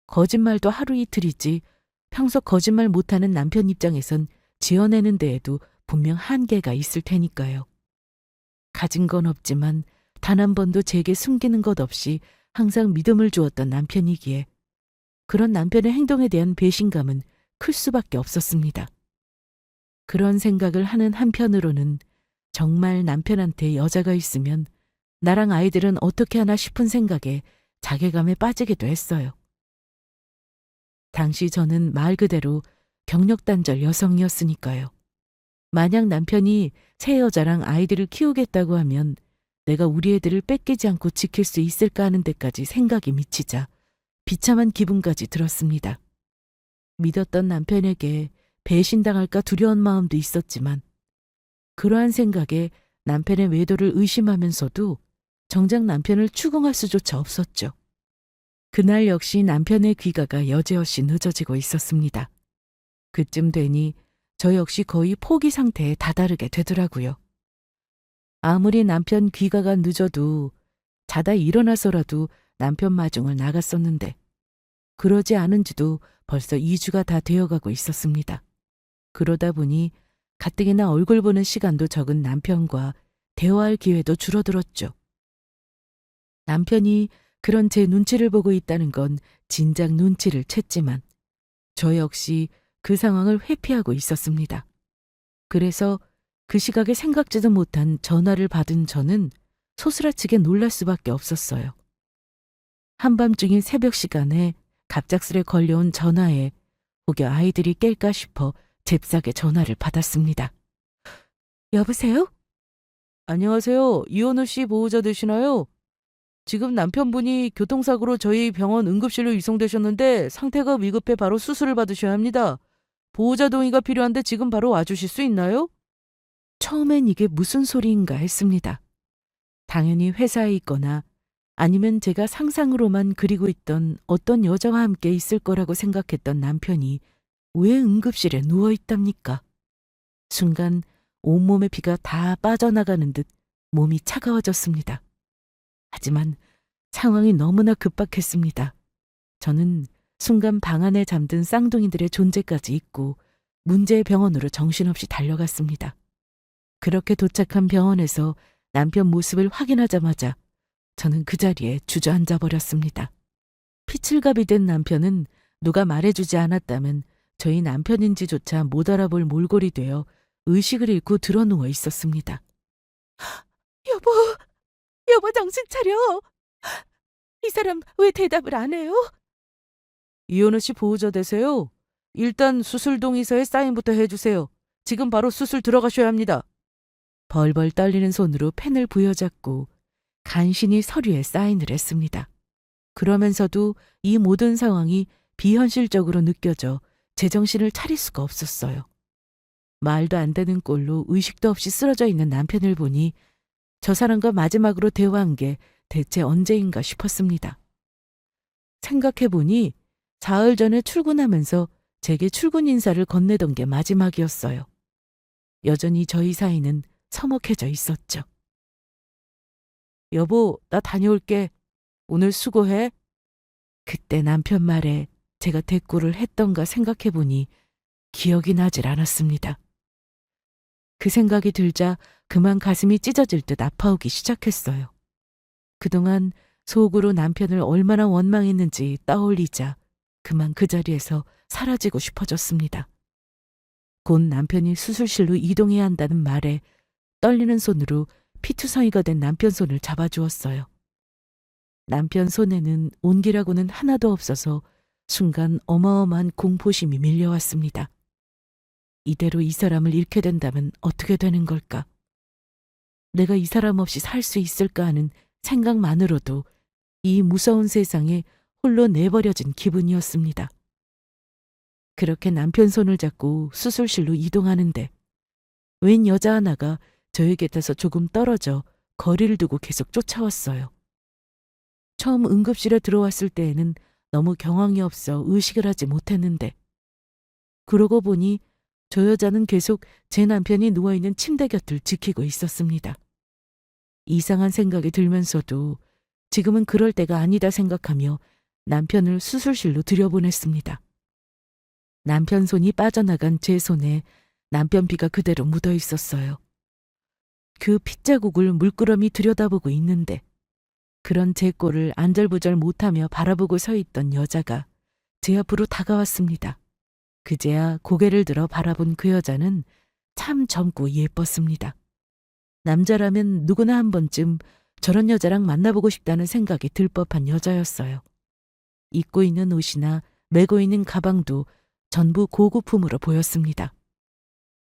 거짓말도 하루 이틀이지 평소 거짓말 못하는 남편 입장에선 지어내는 데에도 분명 한계가 있을 테니까요. 가진 건 없지만 단 한 번도 제게 숨기는 것 없이 항상 믿음을 주었던 남편이기에 그런 남편의 행동에 대한 배신감은 클 수밖에 없었습니다. 그런 생각을 하는 한편으로는 정말 남편한테 여자가 있으면 나랑 아이들은 어떻게 하나 싶은 생각에 자괴감에 빠지기도 했어요. 당시 저는 말 그대로 경력단절 여성이었으니까요. 만약 남편이 새 여자랑 아이들을 키우겠다고 하면 내가 우리 애들을 뺏기지 않고 지킬 수 있을까 하는 데까지 생각이 미치자 비참한 기분까지 들었습니다. 믿었던 남편에게 배신당할까 두려운 마음도 있었지만 그러한 생각에 남편의 외도를 의심하면서도 정작 남편을 추궁할 수조차 없었죠. 그날 역시 남편의 귀가가 여지없이 늦어지고 있었습니다. 그쯤 되니 저 역시 거의 포기 상태에 다다르게 되더라고요. 아무리 남편 귀가가 늦어도 자다 일어나서라도 남편 마중을 나갔었는데 그러지 않은 지도 벌써 2주가 다 되어가고 있었습니다. 그러다 보니 가뜩이나 얼굴 보는 시간도 적은 남편과 대화할 기회도 줄어들었죠. 남편이 그런 제 눈치를 보고 있다는 건 진작 눈치를 챘지만 저 역시 그 상황을 회피하고 있었습니다. 그래서 그 시각에 생각지도 못한 전화를 받은 저는 소스라치게 놀랄 수밖에 없었어요. 한밤중인 새벽 시간에 갑작스레 걸려온 전화에 혹여 아이들이 깰까 싶어 잽싸게 전화를 받았습니다. 여보세요? 안녕하세요. 이현우 씨 보호자 되시나요? 지금 남편분이 교통사고로 저희 병원 응급실로 이송되셨는데 상태가 위급해 바로 수술을 받으셔야 합니다. 보호자 동의가 필요한데 지금 바로 와주실 수 있나요? 처음엔 이게 무슨 소리인가 했습니다. 당연히 회사에 있거나 아니면 제가 상상으로만 그리고 있던 어떤 여자와 함께 있을 거라고 생각했던 남편이 왜 응급실에 누워있답니까? 순간 온몸의 피가 다 빠져나가는 듯 몸이 차가워졌습니다. 하지만 상황이 너무나 급박했습니다. 저는 순간 방 안에 잠든 쌍둥이들의 존재까지 잊고 문제의 병원으로 정신없이 달려갔습니다. 그렇게 도착한 병원에서 남편 모습을 확인하자마자 저는 그 자리에 주저앉아 버렸습니다. 피칠갑이 된 남편은 누가 말해주지 않았다면 저희 남편인지조차 못 알아볼 몰골이 되어 의식을 잃고 드러누워 있었습니다. 여보 정신 차려. 이 사람 왜 대답을 안 해요? 이현우 씨 보호자 되세요? 일단 수술 동의서에 사인부터 해주세요. 지금 바로 수술 들어가셔야 합니다. 벌벌 떨리는 손으로 펜을 부여잡고 간신히 서류에 사인을 했습니다. 그러면서도 이 모든 상황이 비현실적으로 느껴져 제정신을 차릴 수가 없었어요. 말도 안 되는 꼴로 의식도 없이 쓰러져 있는 남편을 보니 저 사람과 마지막으로 대화한 게 대체 언제인가 싶었습니다. 생각해보니 사흘 전에 출근하면서 제게 출근 인사를 건네던 게 마지막이었어요. 여전히 저희 사이는 서먹해져 있었죠. 여보, 나 다녀올게. 오늘 수고해. 그때 남편 말에 제가 대꾸를 했던가 생각해보니 기억이 나질 않았습니다. 그 생각이 들자 그만 가슴이 찢어질 듯 아파오기 시작했어요. 그동안 속으로 남편을 얼마나 원망했는지 떠올리자 그만 그 자리에서 사라지고 싶어졌습니다. 곧 남편이 수술실로 이동해야 한다는 말에 떨리는 손으로 피투성이가 된 남편 손을 잡아주었어요. 남편 손에는 온기라고는 하나도 없어서 순간 어마어마한 공포심이 밀려왔습니다. 이대로 이 사람을 잃게 된다면 어떻게 되는 걸까? 내가 이 사람 없이 살 수 있을까 하는 생각만으로도 이 무서운 세상에 홀로 내버려진 기분이었습니다. 그렇게 남편 손을 잡고 수술실로 이동하는데 웬 여자 하나가 저의 곁에서 조금 떨어져 거리를 두고 계속 쫓아왔어요. 처음 응급실에 들어왔을 때에는 너무 경황이 없어 의식을 하지 못했는데 그러고 보니 저 여자는 계속 제 남편이 누워있는 침대 곁을 지키고 있었습니다. 이상한 생각이 들면서도 지금은 그럴 때가 아니다 생각하며 남편을 수술실로 들여보냈습니다. 남편 손이 빠져나간 제 손에 남편 피가 그대로 묻어 있었어요. 그 핏자국을 물끄러미 들여다보고 있는데 그런 제 꼴을 안절부절 못하며 바라보고 서 있던 여자가 제 앞으로 다가왔습니다. 그제야 고개를 들어 바라본 그 여자는 참 젊고 예뻤습니다. 남자라면 누구나 한 번쯤 저런 여자랑 만나보고 싶다는 생각이 들 법한 여자였어요. 입고 있는 옷이나 메고 있는 가방도 전부 고급품으로 보였습니다.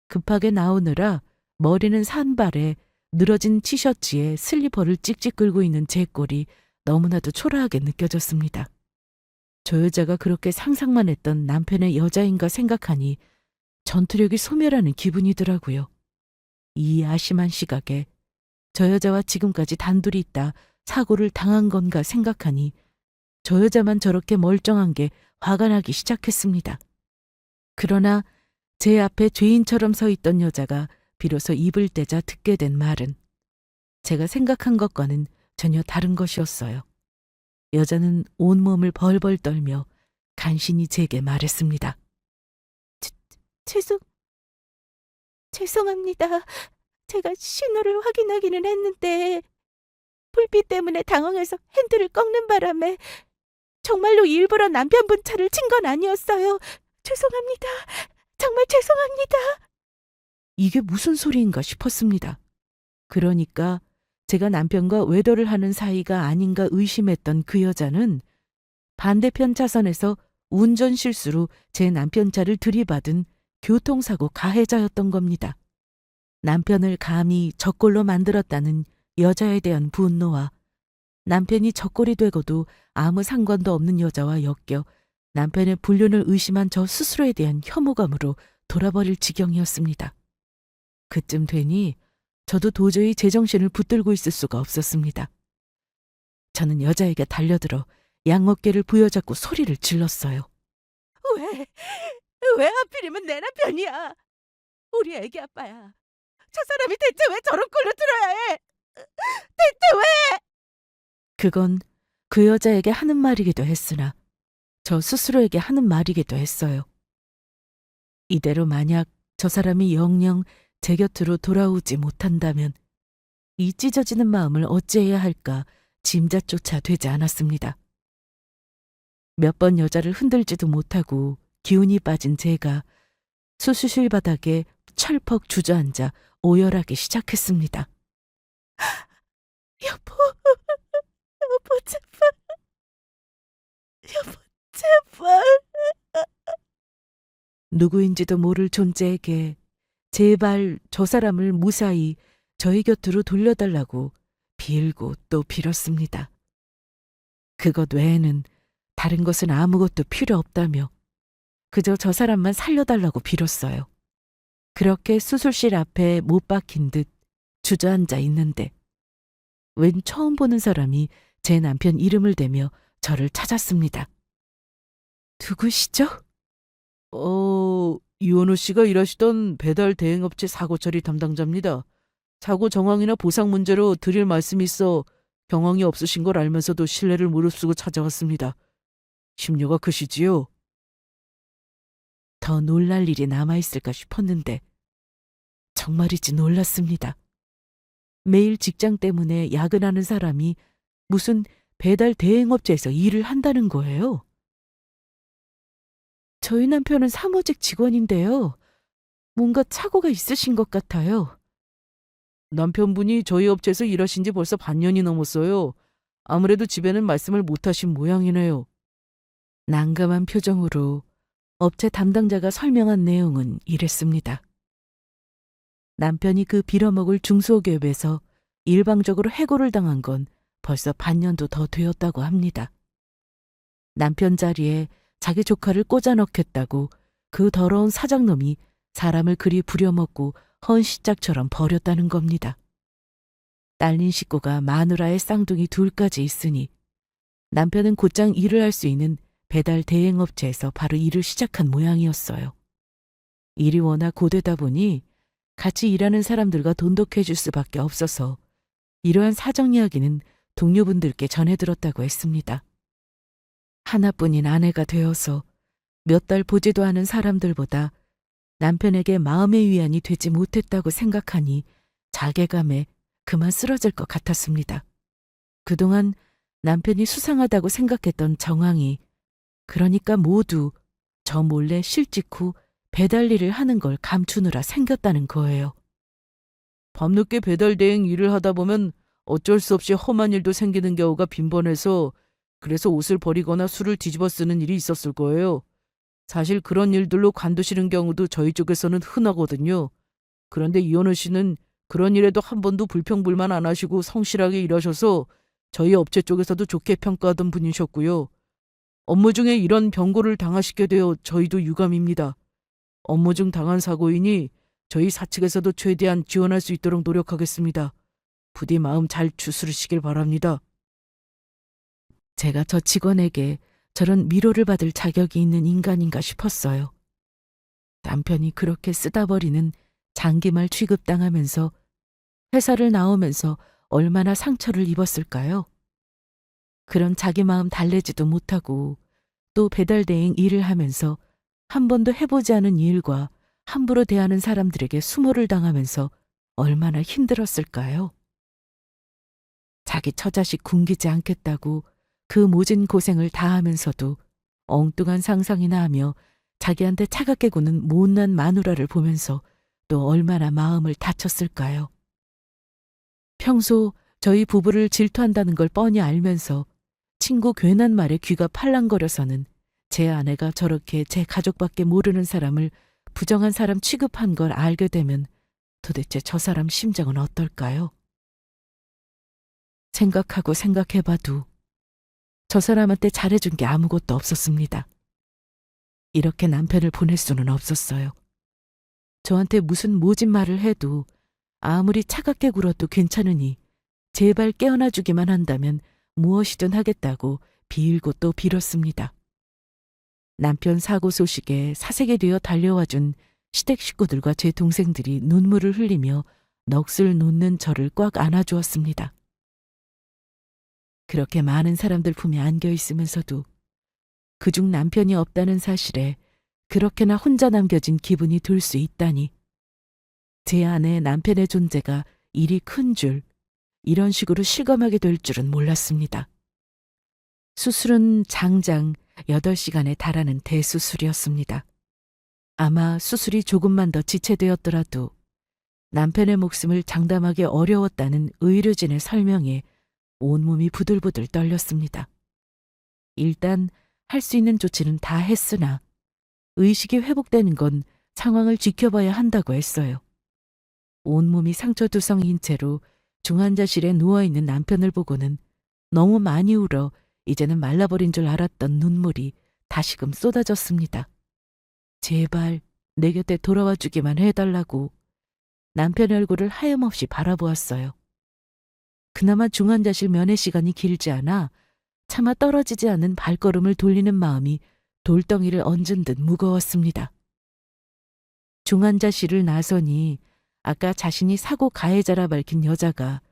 급하게 나오느라 머리는 산발에 늘어진 티셔츠에 슬리퍼를 찍찍 끌고 있는 제 꼴이 너무나도 초라하게 느껴졌습니다. 저 여자가 그렇게 상상만 했던 남편의 여자인가 생각하니 전투력이 소멸하는 기분이더라고요. 이 아심한 시각에 저 여자와 지금까지 단둘이 있다 사고를 당한 건가 생각하니 저 여자만 저렇게 멀쩡한 게 화가 나기 시작했습니다. 그러나 제 앞에 죄인처럼 서 있던 여자가 비로소 입을 떼자 듣게 된 말은 제가 생각한 것과는 전혀 다른 것이었어요. 여자는 온몸을 벌벌 떨며 간신히 제게 말했습니다. 죄송합니다. 제가 신호를 확인하기는 했는데 불빛 때문에 당황해서 핸들을 꺾는 바람에 정말로 일부러 남편분 차를 친 건 아니었어요. 죄송합니다. 정말 죄송합니다. 이게 무슨 소리인가 싶었습니다. 그러니까 제가 남편과 외도를 하는 사이가 아닌가 의심했던 그 여자는 반대편 차선에서 운전 실수로 제 남편 차를 들이받은 교통사고 가해자였던 겁니다. 남편을 감히 적골로 만들었다는 여자에 대한 분노와 남편이 적골이 되고도 아무 상관도 없는 여자와 엮여 남편의 불륜을 의심한 저 스스로에 대한 혐오감으로 돌아버릴 지경이었습니다. 그쯤 되니 저도 도저히 제정신을 붙들고 있을 수가 없었습니다. 저는 여자에게 달려들어 양어깨를 부여잡고 소리를 질렀어요. 왜 하필이면 내 남편이야? 우리 애기 아빠야. 저 사람이 대체 왜 저런 꼴로 들어야 해? 대체 왜? 그건 그 여자에게 하는 말이기도 했으나 저 스스로에게 하는 말이기도 했어요. 이대로 만약 저 사람이 영영 제 곁으로 돌아오지 못한다면 이 찢어지는 마음을 어찌해야 할까 짐작조차 되지 않았습니다. 몇 번 여자를 흔들지도 못하고 기운이 빠진 제가 수술실 바닥에 철퍽 주저앉아 오열하기 시작했습니다. 여보 제발. 여보 제발. 누구인지도 모를 존재에게 제발 저 사람을 무사히 저희 곁으로 돌려달라고 빌고 또 빌었습니다. 그것 외에는 다른 것은 아무것도 필요 없다며 그저 저 사람만 살려달라고 빌었어요. 그렇게 수술실 앞에 못 박힌 듯 주저앉아 있는데 웬 처음 보는 사람이 제 남편 이름을 대며 저를 찾았습니다. 누구시죠? 이원우 씨가 일하시던 배달 대행업체 사고 처리 담당자입니다. 사고 정황이나 보상 문제로 드릴 말씀이 있어 경황이 없으신 걸 알면서도 신뢰를 무릅쓰고 찾아왔습니다. 심려가 크시지요? 더 놀랄 일이 남아있을까 싶었는데 정말이지 놀랐습니다. 매일 직장 때문에 야근하는 사람이 무슨 배달 대행업체에서 일을 한다는 거예요. 저희 남편은 사무직 직원인데요. 뭔가 착오가 있으신 것 같아요. 남편분이 저희 업체에서 일하신 지 벌써 반년이 넘었어요. 아무래도 집에는 말씀을 못하신 모양이네요. 난감한 표정으로 업체 담당자가 설명한 내용은 이랬습니다. 남편이 그 빌어먹을 중소기업에서 일방적으로 해고를 당한 건 벌써 반년도 더 되었다고 합니다. 남편 자리에 자기 조카를 꽂아 넣겠다고 그 더러운 사장놈이 사람을 그리 부려먹고 헌시짝처럼 버렸다는 겁니다. 딸린 식구가 마누라의 쌍둥이 둘까지 있으니 남편은 곧장 일을 할 수 있는 배달 대행업체에서 바로 일을 시작한 모양이었어요. 일이 워낙 고되다 보니 같이 일하는 사람들과 돈독해 줄 수밖에 없어서 이러한 사정 이야기는 동료분들께 전해들었다고 했습니다. 하나뿐인 아내가 되어서 몇 달 보지도 않은 사람들보다 남편에게 마음의 위안이 되지 못했다고 생각하니 자괴감에 그만 쓰러질 것 같았습니다. 그동안 남편이 수상하다고 생각했던 정황이 그러니까 모두 저 몰래 실직 후 배달 일을 하는 걸 감추느라 생겼다는 거예요. 밤늦게 배달 대행 일을 하다 보면 어쩔 수 없이 험한 일도 생기는 경우가 빈번해서 그래서 옷을 버리거나 술을 뒤집어 쓰는 일이 있었을 거예요. 사실 그런 일들로 관두시는 경우도 저희 쪽에서는 흔하거든요. 그런데 이현우 씨는 그런 일에도 한 번도 불평불만 안 하시고 성실하게 일하셔서 저희 업체 쪽에서도 좋게 평가하던 분이셨고요. 업무 중에 이런 병고를 당하시게 되어 저희도 유감입니다. 업무 중 당한 사고이니 저희 사측에서도 최대한 지원할 수 있도록 노력하겠습니다. 부디 마음 잘 추스르시길 바랍니다. 제가 저 직원에게 저런 위로를 받을 자격이 있는 인간인가 싶었어요. 남편이 그렇게 쓰다버리는 장기말 취급당하면서 회사를 나오면서 얼마나 상처를 입었을까요? 그런 자기 마음 달래지도 못하고 또 배달 대행 일을 하면서 한 번도 해보지 않은 일과 함부로 대하는 사람들에게 수모를 당하면서 얼마나 힘들었을까요? 자기 처자식 굶기지 않겠다고 그 모진 고생을 다하면서도 엉뚱한 상상이나 하며 자기한테 차갑게 구는 못난 마누라를 보면서 또 얼마나 마음을 다쳤을까요? 평소 저희 부부를 질투한다는 걸 뻔히 알면서 친구 괜한 말에 귀가 팔랑거려서는 제 아내가 저렇게 제 가족밖에 모르는 사람을 부정한 사람 취급한 걸 알게 되면 도대체 저 사람 심정은 어떨까요? 생각하고 생각해봐도 저 사람한테 잘해준 게 아무것도 없었습니다. 이렇게 남편을 보낼 수는 없었어요. 저한테 무슨 모진 말을 해도 아무리 차갑게 굴어도 괜찮으니 제발 깨어나 주기만 한다면 무엇이든 하겠다고 빌고 또 빌었습니다. 남편 사고 소식에 사색이 되어 달려와준 시댁 식구들과 제 동생들이 눈물을 흘리며 넋을 놓는 저를 꽉 안아주었습니다. 그렇게 많은 사람들 품에 안겨 있으면서도 그중 남편이 없다는 사실에 그렇게나 혼자 남겨진 기분이 들 수 있다니 제 안에 남편의 존재가 이리 큰 줄, 이런 식으로 실감하게 될 줄은 몰랐습니다. 수술은 장장 8시간에 달하는 대수술이었습니다. 아마 수술이 조금만 더 지체되었더라도 남편의 목숨을 장담하기 어려웠다는 의료진의 설명에 온몸이 부들부들 떨렸습니다. 일단 할 수 있는 조치는 다 했으나 의식이 회복되는 건 상황을 지켜봐야 한다고 했어요. 온몸이 상처투성인 채로 중환자실에 누워있는 남편을 보고는 너무 많이 울어 이제는 말라버린 줄 알았던 눈물이 다시금 쏟아졌습니다. 제발 내 곁에 돌아와 주기만 해달라고 남편의 얼굴을 하염없이 바라보았어요. 그나마 중환자실 면회 시간이 길지 않아 차마 떨어지지 않는 발걸음을 돌리는 마음이 돌덩이를 얹은 듯 무거웠습니다. 중환자실을 나서니 아까 자신이 사고 가해자라 밝힌 여자가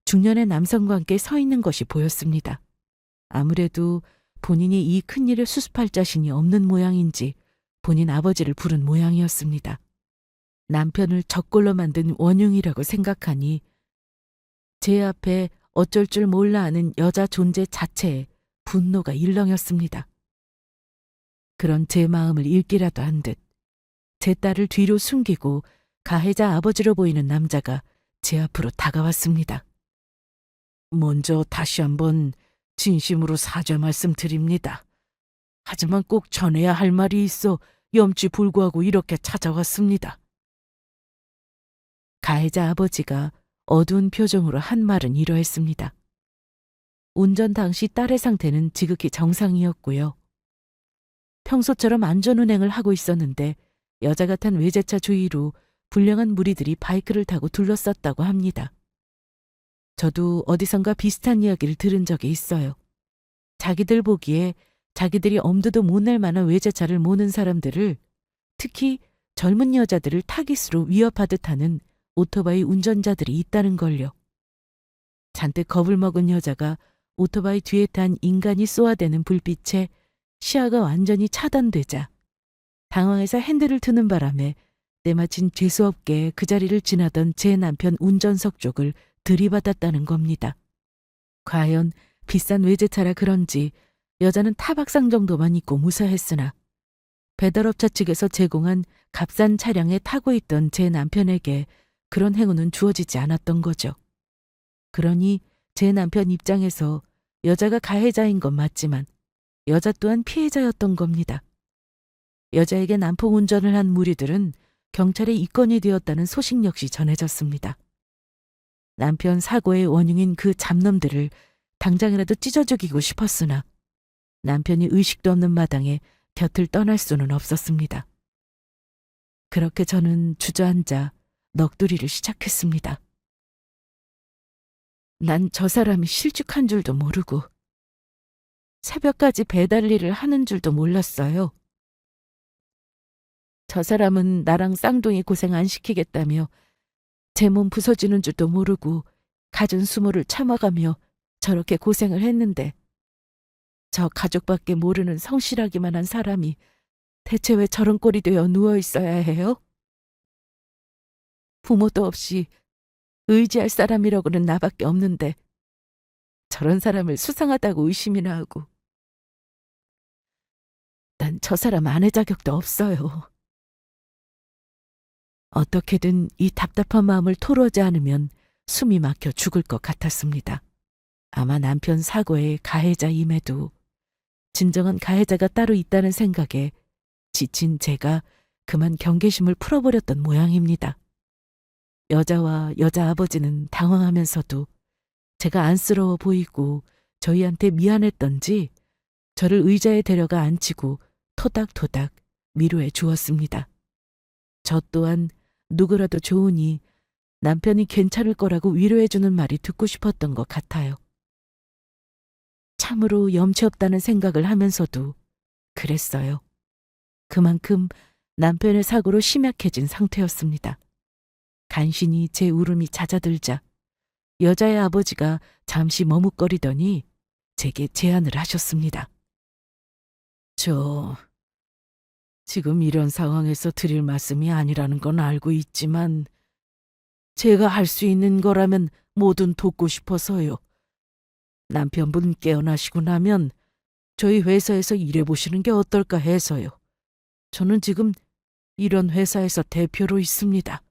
중년의 남성과 함께 서 있는 것이 보였습니다. 아무래도 본인이 이 큰일을 수습할 자신이 없는 모양인지 본인 아버지를 부른 모양이었습니다. 남편을 적골로 만든 원흉이라고 생각하니 제 앞에 어쩔 줄 몰라 하는 여자 존재 자체에 분노가 일렁였습니다. 그런 제 마음을 읽기라도 한 듯 제 딸을 뒤로 숨기고 가해자 아버지로 보이는 남자가 제 앞으로 다가왔습니다. 먼저 다시 한번 진심으로 사죄 말씀드립니다. 하지만 꼭 전해야 할 말이 있어 염치불구하고 이렇게 찾아왔습니다. 가해자 아버지가 어두운 표정으로 한 말은 이러했습니다. 운전 당시 딸의 상태는 지극히 정상이었고요. 평소처럼 안전운행을 하고 있었는데 여자가 탄 외제차 주위로 불량한 무리들이 바이크를 타고 둘러쌌다고 합니다. 저도 어디선가 비슷한 이야기를 들은 적이 있어요. 자기들 보기에 자기들이 엄두도 못 낼 만한 외제차를 모는 사람들을, 특히 젊은 여자들을 타깃으로 위협하듯 하는 오토바이 운전자들이 있다는 걸요. 잔뜩 겁을 먹은 여자가 오토바이 뒤에 탄 인간이 쏘아대는 불빛에 시야가 완전히 차단되자 당황해서 핸들을 트는 바람에 때마침 재수없게 그 자리를 지나던 제 남편 운전석 쪽을 들이받았다는 겁니다. 과연 비싼 외제차라 그런지 여자는 타박상 정도만 입고 무사했으나 배달업체 측에서 제공한 값싼 차량에 타고 있던 제 남편에게 그런 행운은 주어지지 않았던 거죠. 그러니 제 남편 입장에서 여자가 가해자인 건 맞지만 여자 또한 피해자였던 겁니다. 여자에게 난폭 운전을 한 무리들은 경찰에 입건이 되었다는 소식 역시 전해졌습니다. 남편 사고의 원흉인 그 잡놈들을 당장이라도 찢어 죽이고 싶었으나 남편이 의식도 없는 마당에 곁을 떠날 수는 없었습니다. 그렇게 저는 주저앉아 넋두리를 시작했습니다. 난 저 사람이 실직한 줄도 모르고 새벽까지 배달 일을 하는 줄도 몰랐어요. 저 사람은 나랑 쌍둥이 고생 안 시키겠다며 제 몸 부서지는 줄도 모르고 갖은 수모를 참아가며 저렇게 고생을 했는데 저 가족밖에 모르는 성실하기만 한 사람이 대체 왜 저런 꼴이 되어 누워 있어야 해요? 부모도 없이 의지할 사람이라고는 나밖에 없는데 저런 사람을 수상하다고 의심이나 하고 난 저 사람 아내 자격도 없어요. 어떻게든 이 답답한 마음을 토로하지 않으면 숨이 막혀 죽을 것 같았습니다. 아마 남편 사고의 가해자임에도 진정한 가해자가 따로 있다는 생각에 지친 제가 그만 경계심을 풀어버렸던 모양입니다. 여자와 여자 아버지는 당황하면서도 제가 안쓰러워 보이고 저희한테 미안했던지 저를 의자에 데려가 앉히고 토닥토닥 위로해 주었습니다. 저 또한 누구라도 좋으니 남편이 괜찮을 거라고 위로해 주는 말이 듣고 싶었던 것 같아요. 참으로 염치 없다는 생각을 하면서도 그랬어요. 그만큼 남편의 사고로 심약해진 상태였습니다. 간신히 제 울음이 잦아들자 여자의 아버지가 잠시 머뭇거리더니 제게 제안을 하셨습니다. 지금 이런 상황에서 드릴 말씀이 아니라는 건 알고 있지만 제가 할 수 있는 거라면 뭐든 돕고 싶어서요. 남편분 깨어나시고 나면 저희 회사에서 일해보시는 게 어떨까 해서요. 저는 지금 이런 회사에서 대표로 있습니다.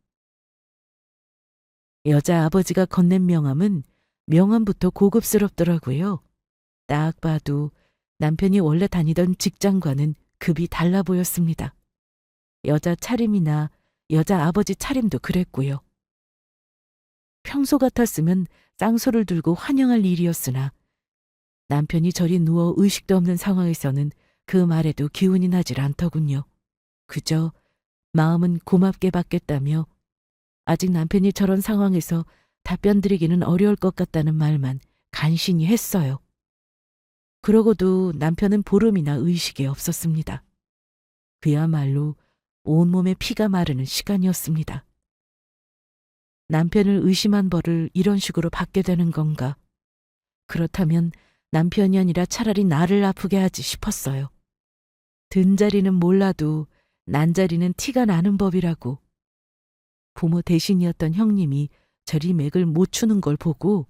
여자 아버지가 건넨 명함은 명함부터 고급스럽더라고요. 딱 봐도 남편이 원래 다니던 직장과는 급이 달라 보였습니다. 여자 차림이나 여자 아버지 차림도 그랬고요. 평소 같았으면 쌍소를 들고 환영할 일이었으나 남편이 저리 누워 의식도 없는 상황에서는 그 말에도 기운이 나질 않더군요. 그저 마음은 고맙게 받겠다며 아직 남편이 저런 상황에서 답변 드리기는 어려울 것 같다는 말만 간신히 했어요. 그러고도 남편은 보름이나 의식이 없었습니다. 그야말로 온몸에 피가 마르는 시간이었습니다. 남편을 의심한 벌을 이런 식으로 받게 되는 건가? 그렇다면 남편이 아니라 차라리 나를 아프게 하지 싶었어요. 든 자리는 몰라도 난 자리는 티가 나는 법이라고. 부모 대신이었던 형님이 저리 맥을 못 추는 걸 보고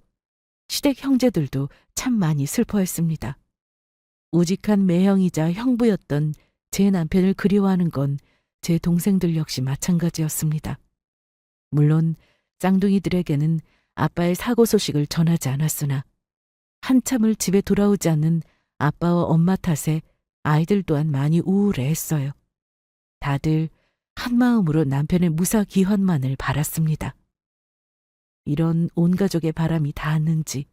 시댁 형제들도 참 많이 슬퍼했습니다. 우직한 매형이자 형부였던 제 남편을 그리워하는 건 제 동생들 역시 마찬가지였습니다. 물론 쌍둥이들에게는 아빠의 사고 소식을 전하지 않았으나 한참을 집에 돌아오지 않는 아빠와 엄마 탓에 아이들 또한 많이 우울해했어요. 다들 한마음으로 남편의 무사 귀환만을 바랐습니다. 이런 온 가족의 바람이 닿았는지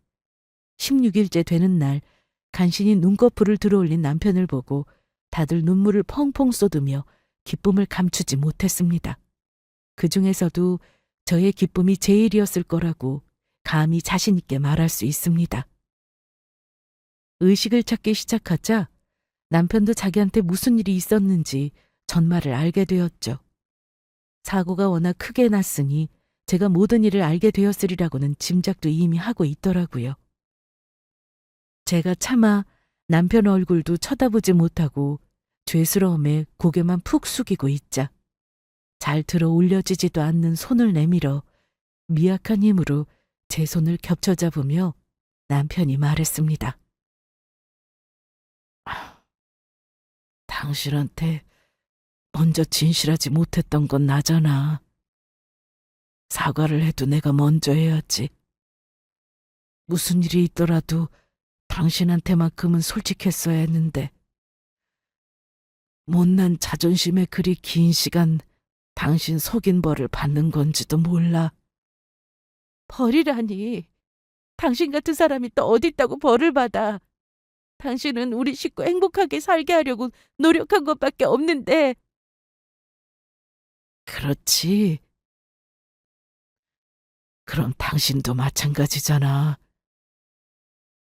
16일째 되는 날 간신히 눈꺼풀을 들어올린 남편을 보고 다들 눈물을 펑펑 쏟으며 기쁨을 감추지 못했습니다. 그 중에서도 저의 기쁨이 제일이었을 거라고 감히 자신 있게 말할 수 있습니다. 의식을 찾기 시작하자 남편도 자기한테 무슨 일이 있었는지 전말을 알게 되었죠. 사고가 워낙 크게 났으니 제가 모든 일을 알게 되었으리라고는 짐작도 이미 하고 있더라고요. 제가 차마 남편 얼굴도 쳐다보지 못하고 죄스러움에 고개만 푹 숙이고 있자 잘 들어 올려지지도 않는 손을 내밀어 미약한 힘으로 제 손을 겹쳐 잡으며 남편이 말했습니다. 당신한테 먼저 진실하지 못했던 건 나잖아. 사과를 해도 내가 먼저 해야지. 무슨 일이 있더라도 당신한테만큼은 솔직했어야 했는데 못난 자존심에 그리 긴 시간 당신 속인 벌을 받는 건지도 몰라. 벌이라니. 당신 같은 사람이 또 어디 있다고 벌을 받아. 당신은 우리 식구 행복하게 살게 하려고 노력한 것밖에 없는데. 그렇지. 그럼 당신도 마찬가지잖아.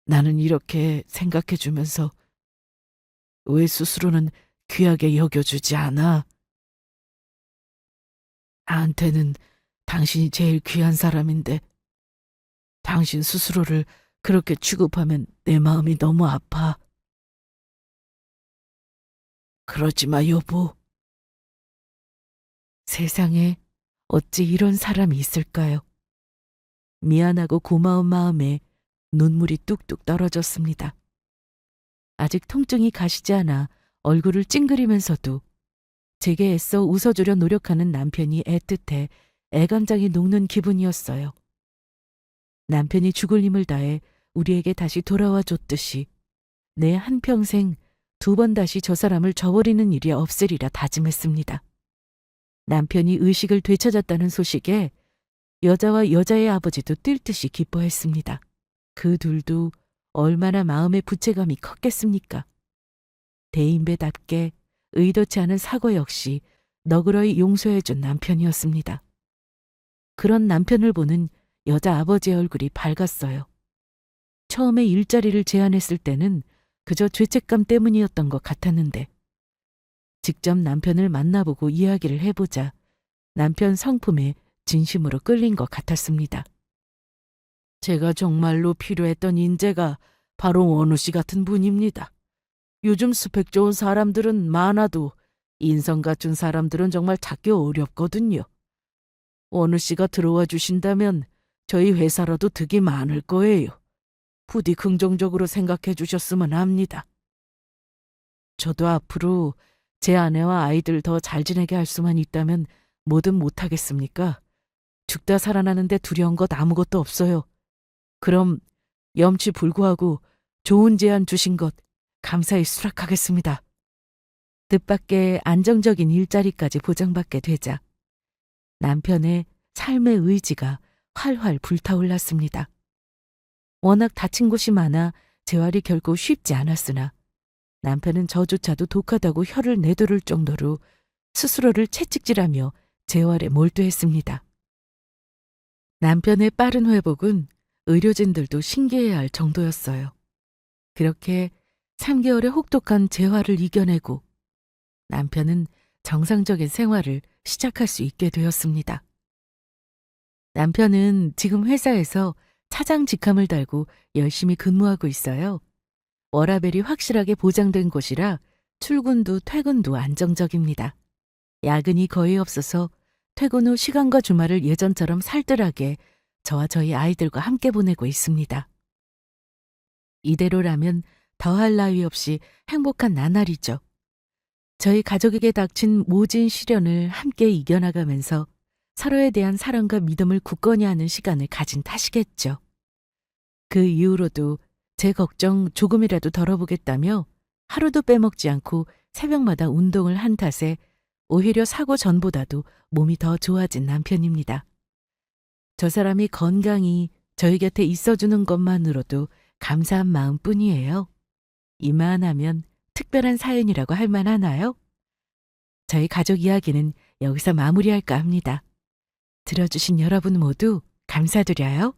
나는 이렇게 생각해주면서 왜 스스로는 귀하게 여겨주지 않아? 나한테는 당신이 제일 귀한 사람인데 당신 스스로를 그렇게 취급하면 내 마음이 너무 아파. 그러지 마, 여보. 세상에 어찌 이런 사람이 있을까요? 미안하고 고마운 마음에 눈물이 뚝뚝 떨어졌습니다. 아직 통증이 가시지 않아 얼굴을 찡그리면서도 제게 애써 웃어주려 노력하는 남편이 애틋해 애간장이 녹는 기분이었어요. 남편이 죽을 힘을 다해 우리에게 다시 돌아와 줬듯이 내 한평생 2번 다시 저 사람을 저버리는 일이 없으리라 다짐했습니다. 남편이 의식을 되찾았다는 소식에 여자와 여자의 아버지도 뛸 듯이 기뻐했습니다. 그 둘도 얼마나 마음의 부채감이 컸겠습니까? 대인배답게 의도치 않은 사고 역시 너그러이 용서해준 남편이었습니다. 그런 남편을 보는 여자 아버지의 얼굴이 밝았어요. 처음에 일자리를 제안했을 때는 그저 죄책감 때문이었던 것 같았는데 직접 남편을 만나보고 이야기를 해보자 남편 성품에 진심으로 끌린 것 같았습니다. 제가 정말로 필요했던 인재가 바로 원우 씨 같은 분입니다. 요즘 스펙 좋은 사람들은 많아도 인성 갖춘 사람들은 정말 찾기 어렵거든요. 원우 씨가 들어와 주신다면 저희 회사라도 득이 많을 거예요. 부디 긍정적으로 생각해 주셨으면 합니다. 저도 앞으로 제 아내와 아이들 더 잘 지내게 할 수만 있다면 뭐든 못하겠습니까? 죽다 살아나는데 두려운 것 아무것도 없어요. 그럼 염치불구하고 좋은 제안 주신 것 감사히 수락하겠습니다. 뜻밖의 안정적인 일자리까지 보장받게 되자 남편의 삶의 의지가 활활 불타올랐습니다. 워낙 다친 곳이 많아 재활이 결코 쉽지 않았으나 남편은 저조차도 독하다고 혀를 내두를 정도로 스스로를 채찍질하며 재활에 몰두했습니다. 남편의 빠른 회복은 의료진들도 신기해할 정도였어요. 그렇게 3개월의 혹독한 재활을 이겨내고 남편은 정상적인 생활을 시작할 수 있게 되었습니다. 남편은 지금 회사에서 차장 직함을 달고 열심히 근무하고 있어요. 워라밸이 확실하게 보장된 곳이라 출근도 퇴근도 안정적입니다. 야근이 거의 없어서 퇴근 후 시간과 주말을 예전처럼 살뜰하게 저와 저희 아이들과 함께 보내고 있습니다. 이대로라면 더할 나위 없이 행복한 나날이죠. 저희 가족에게 닥친 모진 시련을 함께 이겨나가면서 서로에 대한 사랑과 믿음을 굳건히 하는 시간을 가진 탓이겠죠. 그 이후로도 제 걱정 조금이라도 덜어보겠다며 하루도 빼먹지 않고 새벽마다 운동을 한 탓에 오히려 사고 전보다도 몸이 더 좋아진 남편입니다. 저 사람이 건강히 저희 곁에 있어주는 것만으로도 감사한 마음뿐이에요. 이만하면 특별한 사연이라고 할 만하나요? 저희 가족 이야기는 여기서 마무리할까 합니다. 들어주신 여러분 모두 감사드려요.